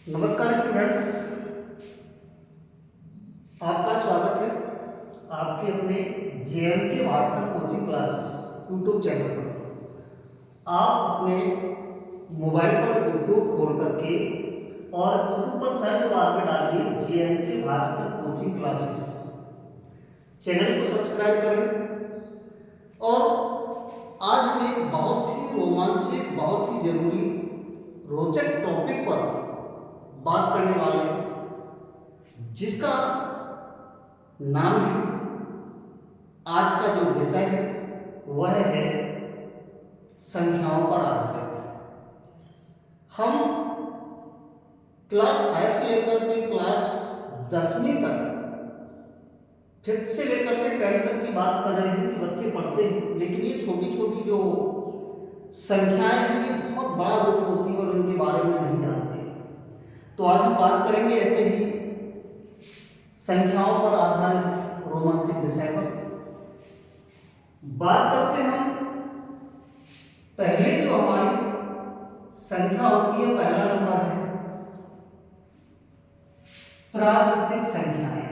नमस्कार स्टूडेंट्स, आपका स्वागत है आपके अपने JMK Bhaskar coaching classes YouTube channel पर। आप अपने मोबाइल पर यूट्यूब खोल करके और यूट्यूब पर सर्च बार में डालिए JMK Bhaskar coaching classes. Channel को सब्सक्राइब करें और आज हम एक बहुत ही रोमांचक, बहुत ही जरूरी, रोचक टॉपिक पर बात करने वाले हैं, जिसका नाम है, आज का जो विषय है वह है संख्याओं पर आधारित। हम क्लास 5 से लेकर के क्लास 10वीं तक, 5th से लेकर के 10th तक की बात कर रहे हैं कि बच्चे पढ़ते हैं, लेकिन ये छोटी छोटी जो संख्याएं हैं ये बहुत बड़ा रूप होती है और इनके बारे में नहीं जानते। तो आज हम बात करेंगे ऐसे ही संख्याओं पर आधारित रोमांचक विषय पर। बात करते हैं हम पहले जो हमारी संख्या होती है, पहला नंबर है प्राकृतिक संख्याएं।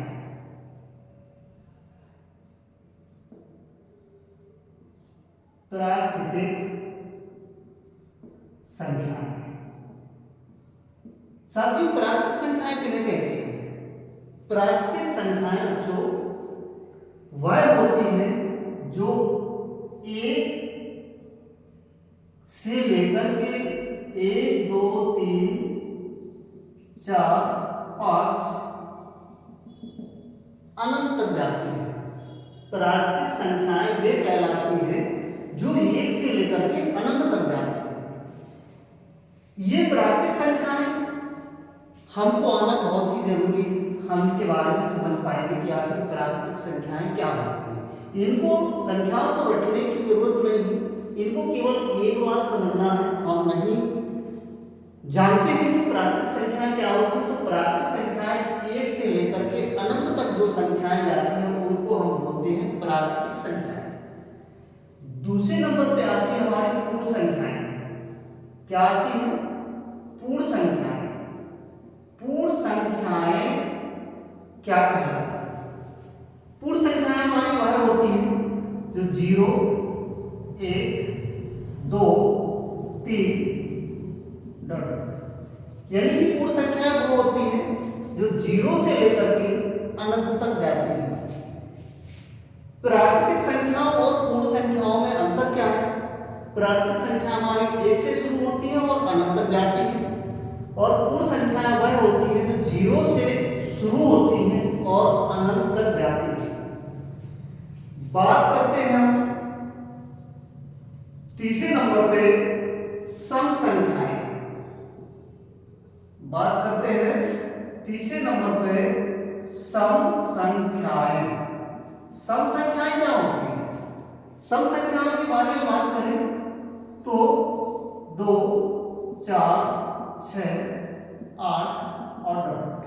प्राकृतिक संख्याएं, साथियों प्राकृतिक संख्याएं किन्हें कहते हैं? प्राकृतिक संख्याएं जो वह होती हैं जो 1 से लेकर के 1, 2, 3, 4, 5 अनंत तक जाती हैं। प्राकृतिक संख्याएं वे कहलाती हैं जो 1 से लेकर के अनंत तक जाती हैं। ये प्राकृतिक संख्याएं हमको आना बहुत ही जरूरी है। हम इनके बारे में समझ पाएंगे कि आखिर प्राकृतिक संख्याएं क्या होती हैं। इनको संख्याओं को रटने की जरूरत नहीं है, इनको केवल एक बार समझना है। हम नहीं जानते हैं कि प्राकृतिक संख्याएं क्या होती हैं, तो प्राकृतिक संख्याएं 1 से लेकर के अनंत तक जो संख्याएं जाती हैं उनको हम बोलते हैं प्राकृतिक संख्याएं। दूसरे नंबर पे आती है हमारी पूर्ण संख्याएं। क्या आती है? पूर्ण संख्याएं। पूर्ण संख्याएं क्या कहलाती है? पूर्ण संख्याएं हमारी वह होती हैं जो 0, 1, 2, 3 यानी कि पूर्ण संख्याएं वो होती हैं जो 0 से लेकर के अनंत तक जाती हैं। प्राकृतिक संख्याओं और पूर्ण संख्याओं में अंतर क्या है? प्राकृतिक संख्या हमारी 1 से शुरू होती है और अनंत तक जाती है, और पूर्ण संख्याएं वह होती है जो 0 से शुरू होती हैं और अनंत तक जाती है। बात करते हैं हम तीसरे नंबर पे सम संख्याएं। बात करते हैं तीसरे नंबर पे सम संख्याएं। सम संख्याएं क्या होती हैं? सम संख्याओं के बारे में बात करें तो 2, 4, 6, 8 और 8,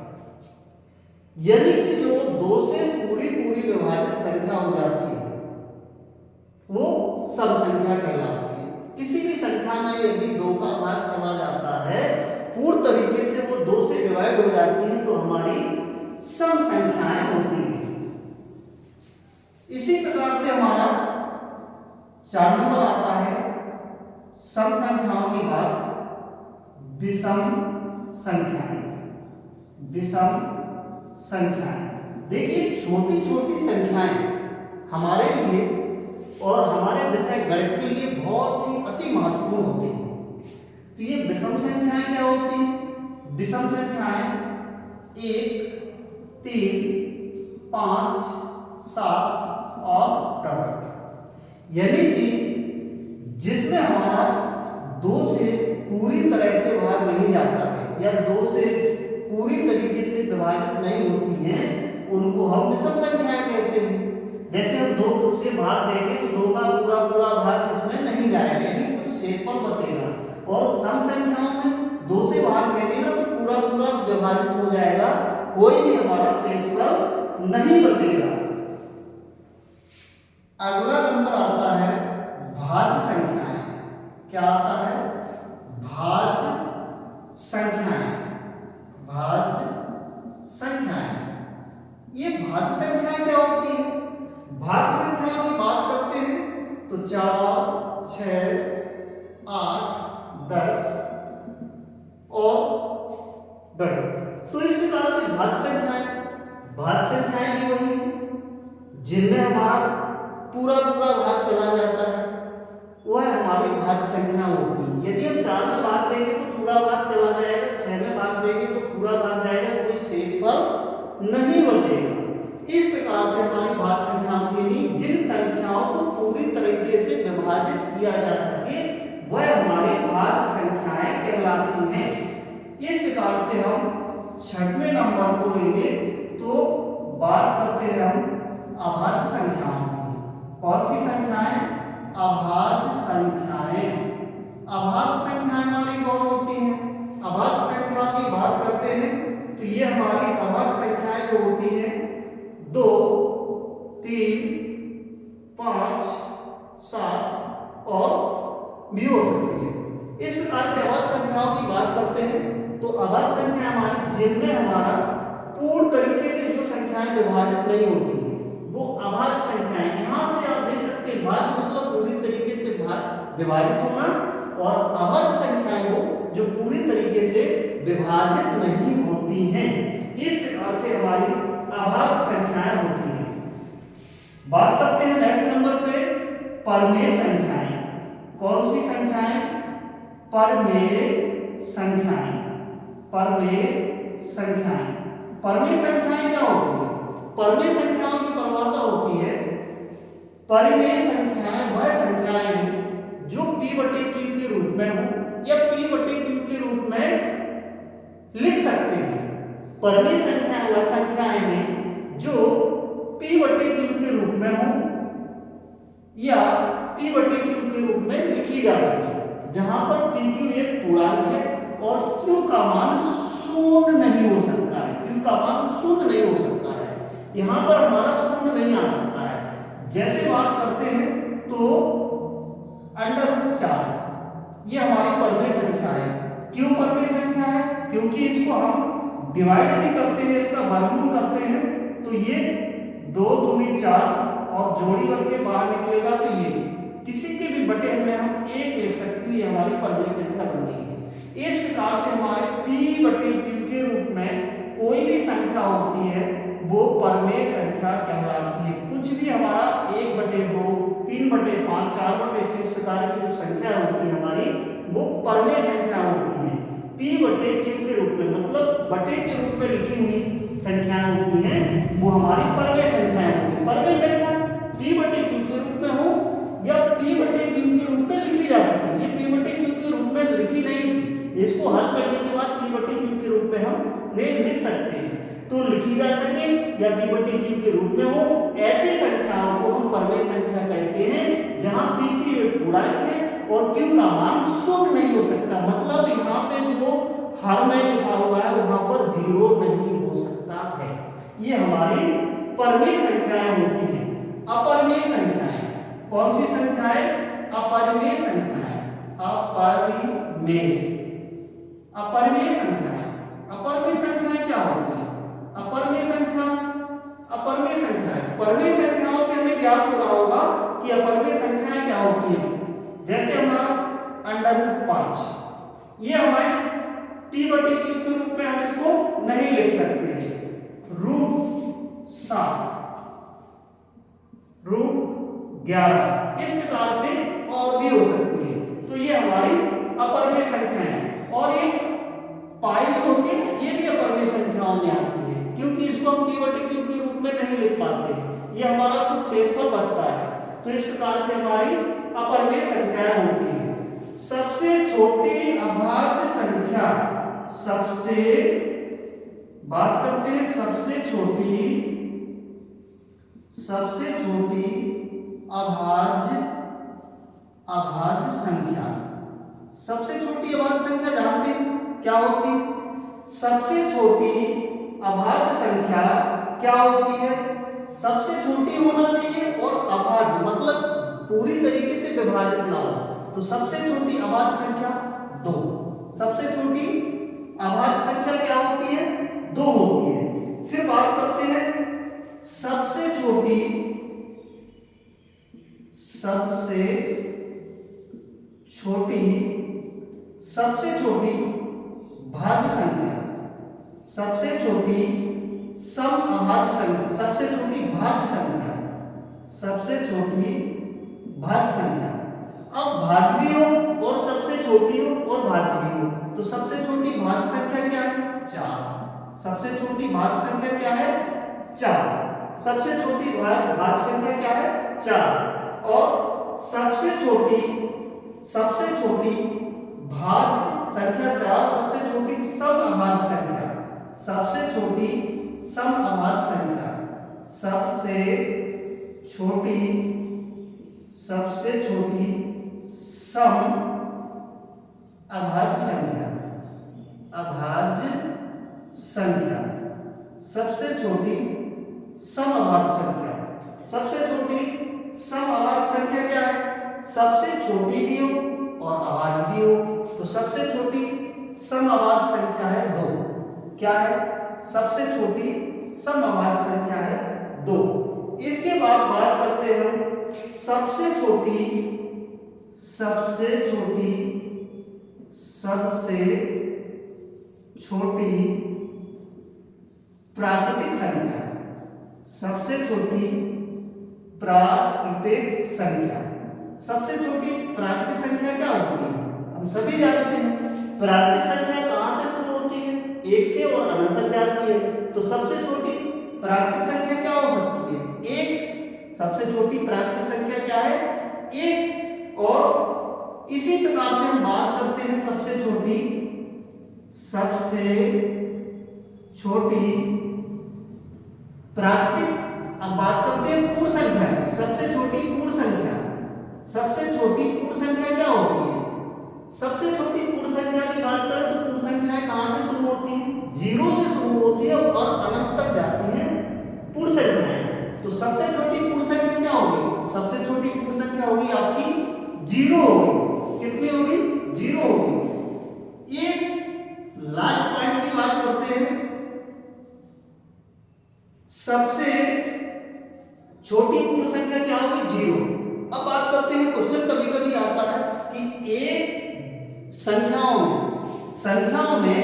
यानी कि जो 2 से पूरी विभाजित संख्या हो जाती है वो सम संख्या कहलाती है। किसी भी संख्या में यदि 2 का भाग चला जाता है, पूर्ण तरीके से वो 2 से डिवाइड हो जाती है, तो हमारी सम संख्याएं होती हैं। इसी प्रकार से हमारा 4 नंबर आता है सम संख्याओं के बाद विषम संख्याएं। विषम संख्याएं, देखिए छोटी छोटी संख्याएं हमारे लिए और हमारे विषय गणित के लिए बहुत ही अति महत्वपूर्ण होती हैं। तो ये विषम संख्याएं क्या होती हैं? विषम संख्याएं 1, 3, 5, 7 और 8, यानी कि जिसमें हमारा 2 से पूरी तरह से भाग नहीं जाता है या 2 से पूरी तरीके से विभाजित नहीं होती हैं, उनको हम विषम संख्याएं कहते हैं। जैसे हम 2 से भाग देंगे तो 2 का पूरा भाग इसमें नहीं जाएगा, यानी कुछ शेषफल बचेगा। और सम संख्याओं में 2 से भाग देंगे ना तो पूरा विभाजित हो जाएगा, कोई भी हमारा शेषफल नहीं बचेगा। अगला नंबर आता है भाज्य संख्याएं। क्या आता है? भाज्य संख्याएं। संख्याएं क्या होती हैं? भाज्य संख्याओं की बात करते हैं तो 4, 6, 8, 10 और बड़े। तो इस प्रकार से भाज्य संख्याएं भी वही है जिनमें हमारा पूरा भाग चला जाता है, वह हमारी भाज्य संख्या होती है। यदि हम 4 में भाग देंगे तो पूरा भाग चला जाएगा, 6 में भाग देंगे तो पूरा भाग जाएगा, कोई शेष फल नहीं बचेगा। इस प्रकार से हमारी भाज्य संख्याओं के लिए जिन संख्याओं को पूरी तरीके से विभाजित किया जा सके वह हमारी भाज्य संख्याएं कहलाती हैं। इस प्रकार से हम 6वें नंबर को लेंगे तो बात करते हैं हम अभाज्य संख्याओं की। कौन सी संख्याएं? अभाज्य संख्याएं। अभाज्य संख्याएं हमारी कौन होती हैं? अभाज्य संख्याओं की बात करते हैं तो ये हमारी अभाज्य संख्याएं जो होती हैं 2, 3, 5, 7 और भी हो सकती है। इस प्रकार से अभाज्य संख्याओं की बात करते हैं तो अभाज्य संख्या हमारी जिनमें हमारा पूर्ण तरीके से जो संख्याएं विभाजित नहीं होती है वो अभाज्य संख्याएं। यहाँ से आप देख सकते हैं भाज्य मतलब पूरी तरीके से विभाजित होना और अभाज्य संख्याएं वो जो पूरी तरीके से विभाजित नहीं होती हैं। इस प्रकार से हमारी अभाज्य संख्याएं होती हैं। बात करते हैं नेक्स्ट नंबर पे परमेय संख्याएं। कौन सी संख्याएं? परमेय संख्याएं। परमेय संख्याएं। परमेय संख्याएं क्या होती है? परमेय संख्याओं की परिभाषा होती है परमेय संख्याएं वह संख्याएं हैं जो p/q के रूप में हो या p/q के रूप में लिख सकते हैं। परमेय संख्याएं वह संख्याएं हैं जो p/q के रूप में हो या p/q के रूप में लिखी जा सके, जहां पर pq एक पूर्णांक है और q का मान शून्य नहीं हो सकता है। q का मान शून्य नहीं हो सकता है, यहाँ पर हमारा शून्य नहीं आ सकता है। जैसे बात करते हैं तो √4 ये हमारी परमेय संख्या है। क्यों परमेय संख्या है? क्योंकि इसको हम डिवाइड नहीं करते हैं, इसका वर्गमूल करते हैं तो ये 2 दूनी 4 और जोड़ी बन के बाहर निकलेगा तो ये किसी के भी बटे में हम 1 लिख सकते हैं, हमारी परमेय संख्या बन गई है। इस प्रकार से हमारे p/q के रूप में कोई भी संख्या होती है वो परमेय संख्या कहलाती है। कुछ भी हमारा 1/2, 3/5, 4/6 इस प्रकार की जो संख्या होती है हमारी वो परमेय संख्या होती है। p/q के रूप में मतलब बटे के रूप में लिखी हुई संख्याएं होती हैं वो हमारी परमेय संख्याएं होती हैं। परमेय संख्या p/q के रूप में हो या p/q के रूप में लिखी जा सकती है। ये p/q के रूप में लिखी नहीं थी, इसको हल करने के बाद p/q के रूप में हम लिख सकते हैं। तो लिखी जा सके या p/q के रूप में हो ऐसी संख्याओं को हम परमेय संख्या कहते हैं जहां p एक पूर्णांक है और q का मान शून्य नहीं हो सकता। मतलब यहाँ पे जो हर में लिखा हुआ है वहां पर 0 नहीं हो सकता है। ये हमारी परमेय संख्याएं होती हैं। अपरिमेय संख्याएं। कौन सी संख्याएं? अपरिमेय संख्याएं। अपरिमेय संख्याएं। अपरिमेय संख्याएं क्या होती है? अपरिमेय संख्याएं परमेय संख्याओं से हमें याद हो रहा होगा कि अपरिमेय संख्याएं क्या होती है। जैसे हमारा √5 ये हमारे p/q के रूप में हम इसको नहीं लिख सकते हैं। √7 √11 इस प्रकार से और भी हो सकती है। तो ये हमारी अपरिमेय संख्या है। और ये पाई जो होती है ये भी अपरिमेय संख्याओं में आती है क्योंकि इसको हम p/q के रूप में नहीं लिख पाते, ये हमारा कुछ शेषफल बचता है। तो इस प्रकार से हमारी अपरिमेय संख्याएं होती है। सबसे छोटी अभाज्य संख्या, सबसे बात करते हैं सबसे छोटी अभाज्य संख्या। सबसे छोटी अभाज्य संख्या जानते हैं क्या होती है? सबसे छोटी अभाज्य संख्या क्या होती है? सबसे छोटी होना चाहिए और अभाज्य मतलब पूरी तरीके से विभाजित ना हो। तो सबसे छोटी अभाज्य संख्या 2। सबसे छोटी अभाज्य संख्या क्या होती है? 2 होती है। फिर बात करते हैं सबसे छोटी भाज्य संख्या, सबसे छोटी सम अभाज्य संख्या, सबसे छोटी भाज्य संख्या। अब भाज्य हो और सबसे छोटी हो और भाज्य हो, तो सबसे छोटी भाज्य संख्या क्या है? 4। सबसे छोटी भाज्य संख्या क्या है? 4। सबसे छोटी भाज्य संख्या क्या है? 4। और सबसे छोटी भाज्य संख्या 4, सबसे छोटी सम अभाज्य संख्या, सबसे छोटी सम अभाज्य संख्या, सबसे छोटी सम अभाज्य संख्या, सबसे छोटी सम अभाज्य संख्या। सबसे छोटी सम अभाज्य संख्या क्या है? सबसे छोटी भी हो और अभाज्य भी हो, तो सबसे छोटी सम अभाज्य संख्या है 2। क्या है? सबसे छोटी सम अभाज्य संख्या है 2। इसके बाद बात करते हैं हम सबसे छोटी प्राकृतिक संख्या, सबसे छोटी प्राकृतिक संख्या। सबसे छोटी प्राकृतिक संख्या क्या होती है? हम सभी जानते हैं प्राकृतिक संख्या कहां से शुरू होती है? 1 से और अनंत तक जाती है। तो सबसे छोटी प्राकृतिक संख्या क्या हो सकती है? 1। सबसे छोटी प्राकृतिक संख्या क्या है? 1। और इसी प्रकार से हम बात करते हैं सबसे छोटी प्राकृतिक, अब बात करते हैं पूर्ण संख्या की। सबसे छोटी पूर्ण संख्या क्या होती है? सबसे छोटी पूर्ण संख्या की बात करें तो पूर्ण संख्याएं कहां से शुरू होती हैं? 0 से शुरू होती है और अनंत तक जाती हैं पूर्ण संख्याएं। तो सबसे छोटी पूर्ण संख्या क्या होगी? सबसे छोटी पूर्ण संख्या होगी आपकी 0 होगी। कितनी होगी? 0 होगी। एक लास्ट पॉइंट की बात करते हैं, सबसे छोटी पूर्ण संख्या क्या होगी? 0। अब बात करते हैं, क्वेश्चन कभी कभी आता है कि एक संख्याओं में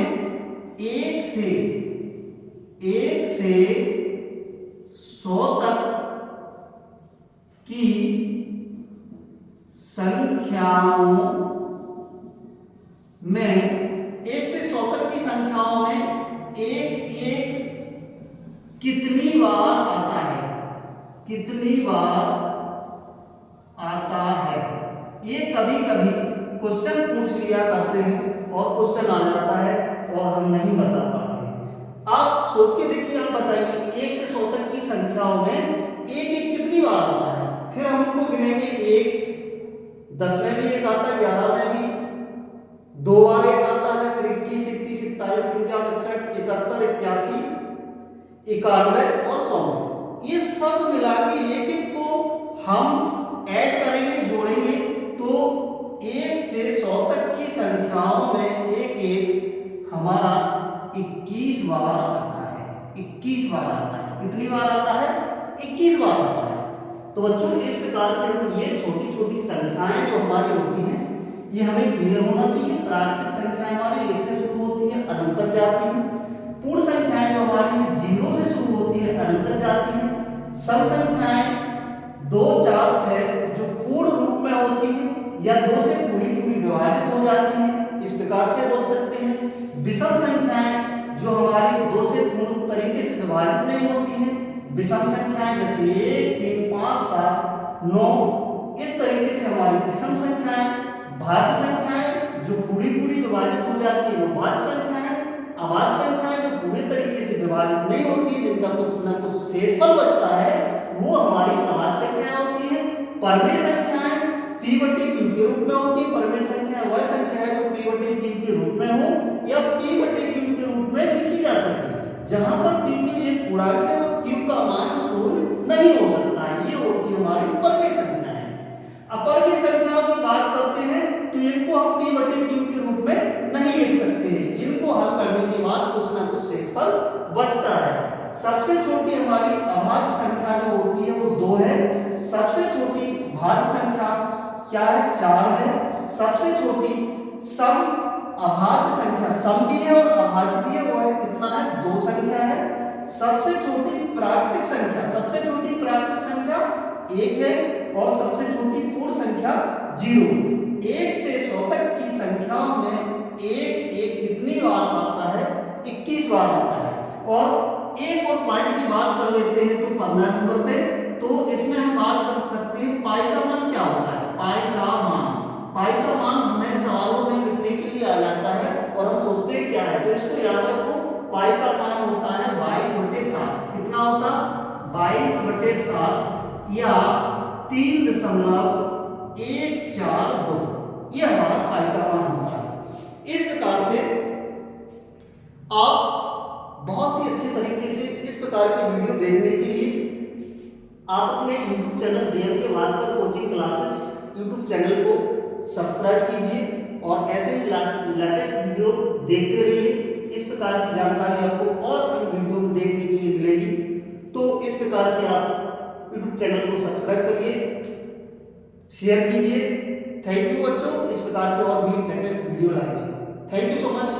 1 से 100 तक की संख्याओं में 1 से 100 तक की संख्याओं में एक कितनी बार आता है? ये कभी कभी क्वेश्चन पूछ लिया करते हैं और क्वेश्चन आ जाता है और हम नहीं बता पाते हैं। आप सोच के देखिए, आप बताइए 1 से 100 तक की संख्याओं में एक कितनी बार आता है? फिर हम उनको गिनेंगे। 1 10 में भी एक आता है, 11 में भी 2 बार एक आता है, फिर 21 31 41 51 61 71 81 91 और 100। ये सब मिला के एक को हम ऐड करेंगे, जोड़ेंगे, तो 1 से 100 तक की संख्याओं में एक हमारा 21 बार आता है। 21 बार आता है। कितनी बार आता है? 21 बार आता है। तो बच्चों, इस प्रकार से हम ये छोटी छोटी संख्याएं जो हमारी होती हैं, ये हमें क्लियर होना चाहिए। प्राकृतिक संख्याएं हमारी 1 से शुरू होती है, अनंत तक जाती हैं। पूर्ण संख्याएं जो हमारी 0 से शुरू होती है, अनंत तक जाती हैं। सम संख्याएं 2 4 6 जो पूर्ण रूप में होती हैं या 2 से पूरी विभाजित हो जाती हैं, इस प्रकार से बोल सकते हैं। विषम संख्याएं जो हमारी 2 से पूर्ण तरीके से विभाजित नहीं होती हैं, विषम संख्याएं जैसे 1 3 5 7 9, इस तरीके से हमारी विषम संख्याएं। भाज्य संख्याएं जो पूरी विभाजित हो जाती है वो भाज्य संख्याएं। अभाज्य संख्याएं जो पूरे तरीके से विभाजित नहीं होती, जिनका कुछ ना कुछ शेषफल बचता है, वो हमारी अभाज्य संख्याएं होती हैं। परमेय संख्याएं p/q के रूप में होती है। परमेय संख्या वह संख्या है जो p/q के रूप में हो या p/q के रूप में लिखी जा सके, जहां पर pq एक पूर्णांक है और q का मान 0 नहीं हो सकता है। ये होती है हमारी परमेय संख्याएं। अपरमेय संख्याओं की बात करते हैं तो इनको हम p/q के रूप में नहीं लिख सकते हैं। इनको हल करने के बाद कुछ ना कुछ शेषफल बचता है। सबसे छोटी हमारी अभाज्य अभाज्य संख्या जो होती है वो 2 है। सबसे छोटी भाज्य संख्या क्या है? 4 है। सबसे छोटी सम अभाज्य संख्या, सम भी है और अभाज्य भी है, वो है कितना है? 2 संख्या है। सबसे छोटी प्राकृतिक संख्या, सबसे छोटी प्राकृतिक संख्या 1 है और सबसे छोटी पूर्ण संख्या 0। 1 से 100 तक की संख्याओं में एक कितनी बार आता है? 21 बार आता है। और एक और पॉइंट की बात कर लेते हैं तो 15 नंबर पे, तो इसमें हम बात कर सकते हैं पाई का मान क्या होता है? पाई का मान, पाई का मान हमें सवालों में लिखने के लिए आ जाता है और हम सोचते हैं क्या है, तो इसको याद रखो। पाई का मान होता है 22/7। कितना होता? 22/7 या 3.142। ये हमारा पाई का मान होता है। इस प्रकार से आप बहुत ही अच्छे तरीके से इस प्रकार के वीडियो देखने के लिए आप अपने YouTube channel JMK Bhaskar coaching classes YouTube channel को सब्सक्राइब कीजिए और ऐसे ही लेटेस्ट वीडियो देखते रहिए। इस प्रकार की जानकारी आपको और इन वीडियो को देखने के लिए मिलेगी। तो इस प्रकार से आप YouTube चैनल को सब्सक्राइब करिए, शेयर कीजिए। थैंक यू बच्चों। इस प्रकार के और भी लेटेस्ट वीडियो लाएंगे। Thank you so much.